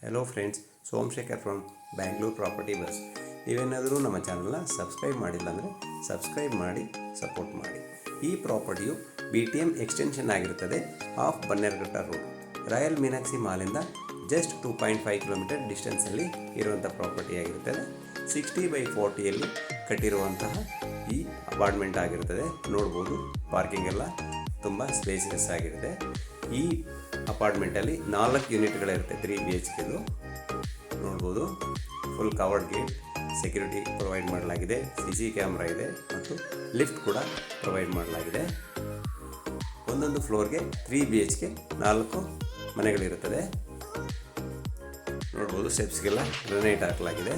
Hello friends, Somashekhar from Bangalore property bus. ನೀವೇನಾದರೂ ನಮ್ಮ ಚಾನಲ್ನ ಸಬ್ಸ್ಕ್ರೈಬ್ ಮಾಡಿಲ್ಲ ಅಂದರೆ ಸಬ್ಸ್ಕ್ರೈಬ್ ಮಾಡಿ ಸಪೋರ್ಟ್ ಮಾಡಿ. ಈ ಪ್ರಾಪರ್ಟಿಯು BTM ಎಕ್ಸ್ಟೆನ್ಷನ್ ಆಗಿರುತ್ತದೆ off Bannerughatta road, Royal Meenakshi ಮಾಲಿಂದ ಜಸ್ಟ್ 2.5 ಕಿಲೋಮೀಟರ್ ಡಿಸ್ಟೆನ್ಸಲ್ಲಿ ಇರುವಂಥ ಪ್ರಾಪರ್ಟಿ ಆಗಿರುತ್ತದೆ. 60/40ಯಲ್ಲಿ ಕಟ್ಟಿರುವಂತಹ ಈ ಅಪಾರ್ಟ್ಮೆಂಟ್ ಆಗಿರುತ್ತದೆ. ನೋಡ್ಬೋದು, ಪಾರ್ಕಿಂಗ್ ಎಲ್ಲ ತುಂಬ ಸ್ಪೇಸಿಯಸ್ ಆಗಿರುತ್ತೆ. ಈ ಅಪಾರ್ಟ್ಮೆಂಟಲ್ಲಿ 4 ಯೂನಿಟ್ಗಳಿರುತ್ತೆ. 3 BHKದು ನೋಡ್ಬೋದು. Full covered gate, security provide ಮಾಡಲಾಗಿದೆ, CC ಕ್ಯಾಮ್ರಾ ಇದೆ ಮತ್ತು ಲಿಫ್ಟ್ ಕೂಡ ಪ್ರೊವೈಡ್ ಮಾಡಲಾಗಿದೆ. ಒಂದೊಂದು ಫ್ಲೋರ್ಗೆ 3 BHK 4 ಮನೆಗಳಿರುತ್ತದೆ. ನೋಡ್ಬೋದು, ಸ್ಟೆಪ್ಸ್ಗೆಲ್ಲ ಗ್ರನೈಟ್ ಹಾಕಲಾಗಿದೆ.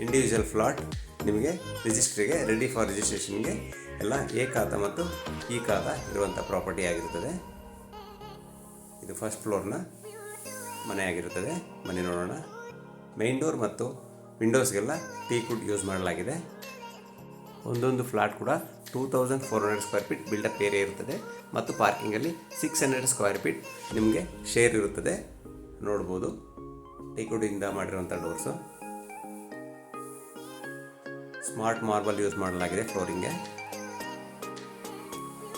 ಇಂಡಿವಿಜುವಲ್ ಫ್ಲಾಟ್ ನಿಮಗೆ ರಿಜಿಸ್ಟ್ರಿಗೆ ರೆಡಿ ಫಾರ್ ರಿಜಿಸ್ಟ್ರೇಷನ್ಗೆ ಎಲ್ಲ ಎ ಖಾತಾ ಮತ್ತು ಈ ಖಾತಾ ಇರುವಂಥ ಪ್ರಾಪರ್ಟಿ ಆಗಿರುತ್ತದೆ. ಇದು ಫಸ್ಟ್ ಫ್ಲೋರ್ನ ಮನೆ ಆಗಿರುತ್ತದೆ. ಮನೆ ನೋಡೋಣ. ಮೈನ್ ಡೋರ್ ಮತ್ತು ವಿಂಡೋಸ್ಗೆಲ್ಲ ಟೀಕ್ವುಡ್ ಯೂಸ್ ಮಾಡಲಾಗಿದೆ. ಒಂದೊಂದು ಫ್ಲಾಟ್ ಕೂಡ 2400 ಸ್ಕ್ವೇರ್ ಫೀಟ್ ಬಿಲ್ಡಪ್ ಏರಿಯಾ ಇರುತ್ತದೆ ಮತ್ತು ಪಾರ್ಕಿಂಗಲ್ಲಿ 600 ಸ್ಕ್ವೇರ್ ಫೀಟ್ ನಿಮಗೆ ಶೇರ್ ಇರುತ್ತದೆ. ನೋಡ್ಬೋದು, ಟೀಕ್ವುಡ್ಡಿಂದ ಮಾಡಿರುವಂಥ ಡೋರ್ಸು. ಸ್ಮಾರ್ಟ್ ಮಾರ್ಬಲ್ ಯೂಸ್ ಮಾಡಲಾಗಿದೆ ಫ್ಲೋರಿಂಗ್ಗೆ.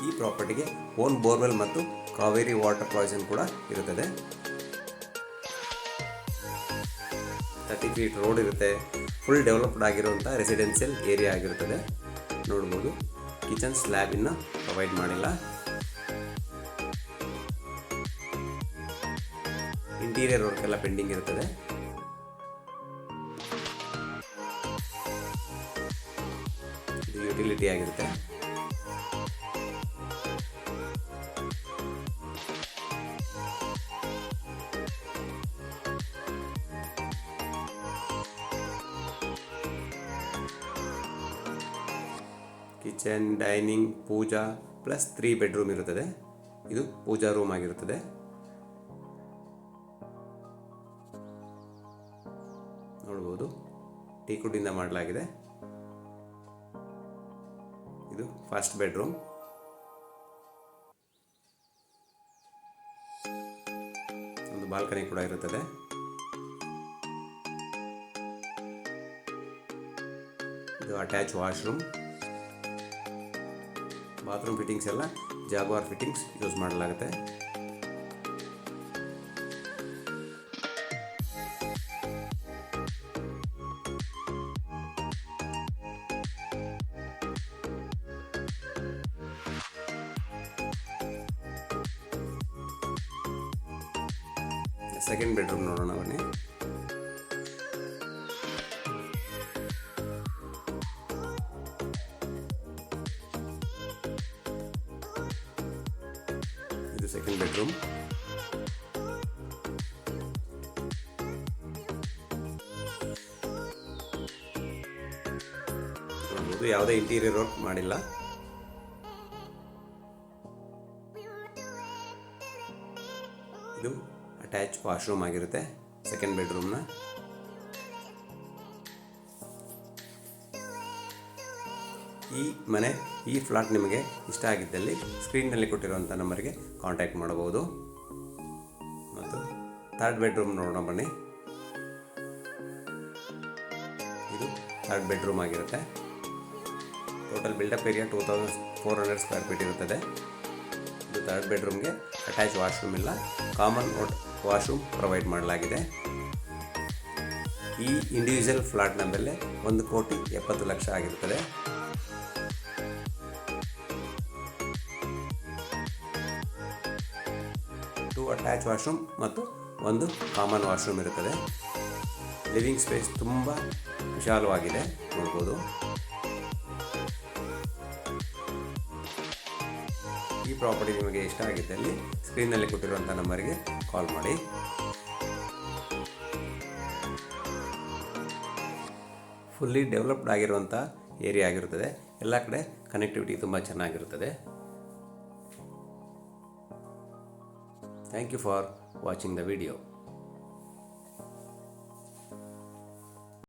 ಈ ಪ್ರಾಪರ್ಟಿಗೆ ಓನ್ ಬೋರ್ವೆಲ್ ಮತ್ತು ಕಾವೇರಿ ವಾಟರ್ ಪ್ರೊವಿಷನ್ ಕೂಡ ಇರುತ್ತದೆ. 30 ಫೀಟ್ ರೋಡ್ ಇರುತ್ತೆ. ಫುಲ್ ಡೆವಲಪ್ಡ್ ಆಗಿರುವಂಥ ರೆಸಿಡೆನ್ಷಿಯಲ್ ಏರಿಯಾ ಆಗಿರುತ್ತದೆ. ನೋಡ್ಬೋದು, ಕಿಚನ್ ಸ್ಲ್ಯಾಬ್ ಇನ್ನು ಪ್ರೊವೈಡ್ ಮಾಡಿಲ್ಲ. ಇಂಟೀರಿಯರ್ ವರ್ಕ್ ಎಲ್ಲ ಪೆಂಡಿಂಗ್ ಇರುತ್ತದೆ. ಇದು ಯುಟಿಲಿಟಿ ಆಗಿರುತ್ತೆ. ಕಿಚನ್, ಡೈನಿಂಗ್, ಪೂಜಾ ಪ್ಲಸ್ 3 ಬೆಡ್ರೂಮ್ ಇರುತ್ತದೆ. ಇದು ಪೂಜಾ ರೂಮ್ ಆಗಿರುತ್ತದೆ. ನೋಡ್ಬೋದು, ಟೀಕ್ವುಡ್ಡಿಂದ ಮಾಡಲಾಗಿದೆ. ಇದು ಫಸ್ಟ್ ಬೆಡ್ರೂಮ್. ಒಂದು ಬಾಲ್ಕನಿ ಕೂಡ ಇರುತ್ತದೆ. ಇದು ಅಟ್ಯಾಚ್ ವಾಶ್ರೂಮ್. ಬಾತ್ರೂಮ್ ಫಿಟ್ಟಿಂಗ್ಸ್ ಎಲ್ಲ ಜಾಗ್ವಾರ್ ಫಿಟ್ಟಿಂಗ್ಸ್ ಯೂಸ್ ಮಾಡಲಾಗುತ್ತೆ. ಸೆಕೆಂಡ್ ಬೆಡ್ರೂಮ್ ನೋಡೋಣ ಬನ್ನಿ. ಇದು ಸೆಕೆಂಡ್ ಬೆಡ್ರೂಮ್. ನೋಡ್ಬೋದು, ಯಾವುದೇ ಇಂಟೀರಿಯರ್ ವರ್ಕ್ ಮಾಡಿಲ್ಲ. ಇದು ಅಟ್ಯಾಚ್ ವಾಶ್ರೂಮ್ ಆಗಿರುತ್ತೆ ಸೆಕೆಂಡ್ ಬೆಡ್ರೂಮ್ನ. ಈ ಮನೆ, ಈ ಫ್ಲಾಟ್ ನಿಮಗೆ ಇಷ್ಟ ಆಗಿದ್ದಲ್ಲಿ ಸ್ಕ್ರೀನ್ನಲ್ಲಿ ಕೊಟ್ಟಿರುವಂಥ ನಂಬರ್ಗೆ ಕಾಂಟ್ಯಾಕ್ಟ್ ಮಾಡಬಹುದು. ಮತ್ತು ಥರ್ಡ್ ಬೆಡ್ರೂಮ್ ನೋಡೋಣ ಬನ್ನಿ. ಇದು ಥರ್ಡ್ ಬೆಡ್ರೂಮ್ ಆಗಿರುತ್ತೆ. Total buildup area 2400 square feet ಇರುತ್ತದೆ. ಇದು ಥರ್ಡ್ ಬೆಡ್ರೂಮ್ಗೆ ಅಟ್ಯಾಚ್ ವಾಶ್ರೂಮ್ ಇಲ್ಲ, ಕಾಮನ್ ವಾಶ್ರೂಮ್ ಪ್ರೊವೈಡ್ ಮಾಡಲಾಗಿದೆ. ಈ ಇಂಡಿವಿಜುವಲ್ ಫ್ಲಾಟ್ನ ಬೆಲೆ 1,70,00,000 ಆಗಿರುತ್ತದೆ. ಅಟ್ಯಾಚ್ ವಾಶ್ರೂಮ್ ಮತ್ತು ಒಂದು ಕಾಮನ್ ವಾಶ್ರೂಮ್ ಇರುತ್ತದೆ. ಲಿವಿಂಗ್ ಸ್ಪೇಸ್ ತುಂಬ ವಿಶಾಲವಾಗಿದೆ. ನೋಡ್ಬೋದು, ಈ ಪ್ರಾಪರ್ಟಿ ನಿಮಗೆ ಇಷ್ಟ ಆಗಿದ್ದಲ್ಲಿ ಸ್ಕ್ರೀನ್ನಲ್ಲಿ ಕೊಟ್ಟಿರುವಂಥ ನಂಬರ್ಗೆ ಕಾಲ್ ಮಾಡಿ. ಫುಲ್ಲಿ ಡೆವಲಪ್ಡ್ ಆಗಿರುವಂಥ ಏರಿಯಾ ಆಗಿರುತ್ತದೆ. ಎಲ್ಲ ಕಡೆ ಕನೆಕ್ಟಿವಿಟಿ ತುಂಬ ಚೆನ್ನಾಗಿರುತ್ತದೆ. Thank you for watching the video.